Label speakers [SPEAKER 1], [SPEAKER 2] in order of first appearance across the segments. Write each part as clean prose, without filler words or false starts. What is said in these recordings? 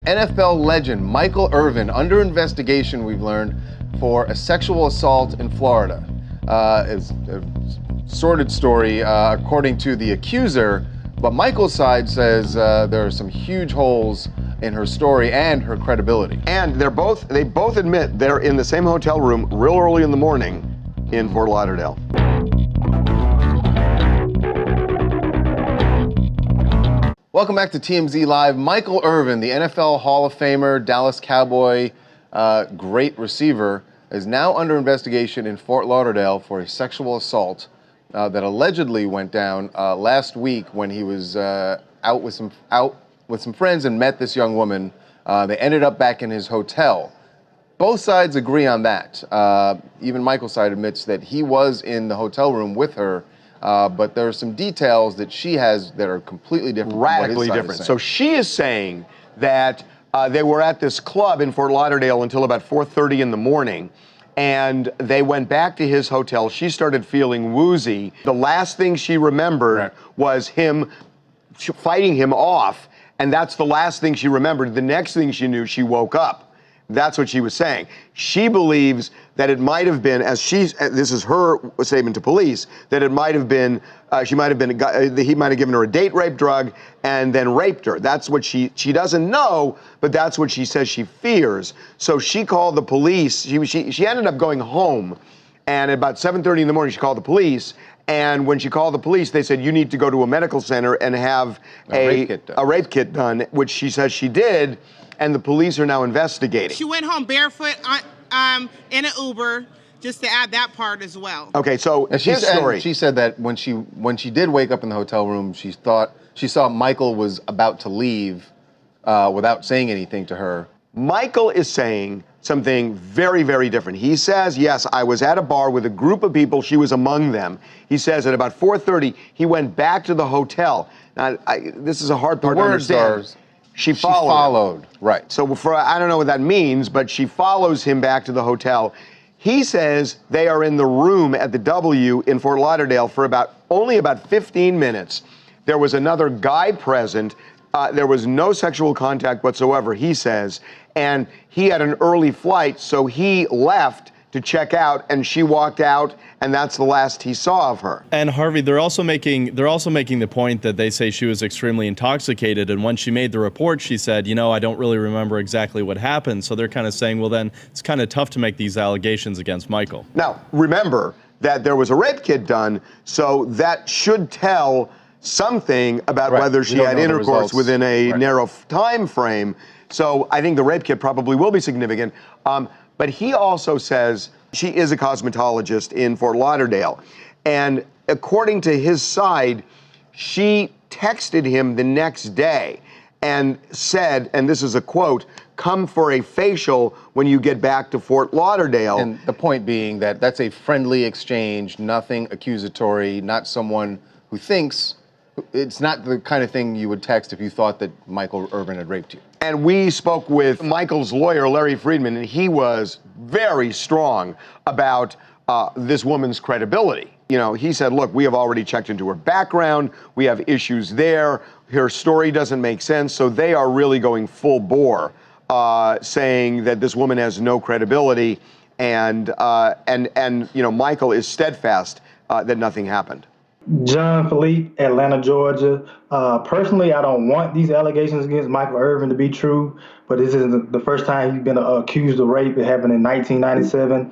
[SPEAKER 1] NFL legend Michael Irvin under investigation, we've learned, for a sexual assault in Florida. It's a sordid story, according to the accuser, but Michael's side says there are some huge holes in her story and her credibility.
[SPEAKER 2] And they both admit they're in the same hotel room real early in the morning in Fort Lauderdale.
[SPEAKER 1] Welcome back to TMZ Live. Michael Irvin, the NFL Hall of Famer, Dallas Cowboy, great receiver, is now under investigation in Fort Lauderdale for a sexual assault that allegedly went down last week when he was out with some friends and met this young woman. They ended up back in his hotel. Both sides agree on that. Even Michael's side admits that he was in the hotel room with her, but there are some details that she has that are completely different.
[SPEAKER 2] Radically different. So she is saying that they were at this club in Fort Lauderdale until about 4:30 in the morning, and they went back to his hotel. She started feeling woozy. The last thing she remembered was him fighting him off, and that's the last thing she remembered. The next thing she knew, she woke up. That's what she was saying. She believes that it might have been, this is her statement to police, that it might have been, he might have given her a date rape drug and then raped her. That's what she doesn't know, but that's what she says she fears. So she called the police. She ended up going home, and at about 7:30 in the morning, she called the police. And when she called the police, they said, you need to go to a medical center and have a rape kit done, which she says she did. And the police are now investigating.
[SPEAKER 3] She went home barefoot in an Uber, just to add that part as well.
[SPEAKER 2] Okay, so his story.
[SPEAKER 1] She said that when she did wake up in the hotel room, she thought she saw Michael was about to leave without saying anything to her.
[SPEAKER 2] Michael is saying something very, very different. He says, yes, I was at a bar with a group of people. She was among them. He says at about 4:30, he went back to the hotel. Now, this is a hard part to understand. She followed.
[SPEAKER 1] Right.
[SPEAKER 2] So I don't know what that means, but she follows him back to the hotel. He says they are in the room at the W in Fort Lauderdale for only about 15 minutes. There was another guy present. There was no sexual contact whatsoever, he says, and he had an early flight, so he left to check out, and she walked out, and that's the last he saw of her.
[SPEAKER 4] And Harvey, they're also making the point that they say she was extremely intoxicated, and when she made the report, she said, I don't really remember exactly what happened. So they're kind of saying, well, then it's kind of tough to make these allegations against Michael.
[SPEAKER 2] Now, remember that there was a rape kit done, so that should tell something about whether she had intercourse within a narrow time frame. So I think the rape kit probably will be significant. But he also says she is a cosmetologist in Fort Lauderdale. And according to his side, she texted him the next day and said, and this is a quote, come for a facial when you get back to Fort Lauderdale.
[SPEAKER 1] And the point being that that's a friendly exchange, nothing accusatory, not someone who thinks. It's not the kind of thing you would text if you thought that Michael Irvin had raped you.
[SPEAKER 2] And we spoke with Michael's lawyer, Larry Friedman, and he was very strong about this woman's credibility. He said, look, we have already checked into her background. We have issues there. Her story doesn't make sense. So they are really going full bore, saying that this woman has no credibility. And Michael is steadfast that nothing happened.
[SPEAKER 5] Jean-Philippe, Atlanta, Georgia. Personally, I don't want these allegations against Michael Irvin to be true, but this isn't the first time he's been accused of rape. It happened in 1997,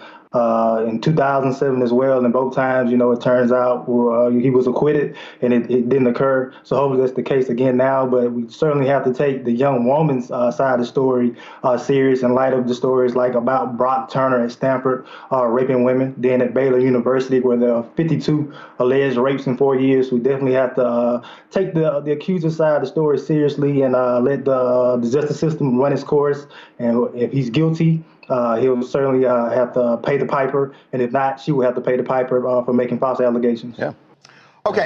[SPEAKER 5] in 2007 as well, and both times, it turns out he was acquitted and it didn't occur. So hopefully that's the case again now, but we certainly have to take the young woman's side of the story serious in light of the stories like about Brock Turner at Stanford raping women, then at Baylor University where there are 52 alleged rapes in 4 years. We definitely have to take the accuser's side of the story seriously and let the justice system run its course. And if he's guilty, he'll certainly have to pay the piper. And if not, she will have to pay the piper for making false allegations.
[SPEAKER 2] Yeah. Okay.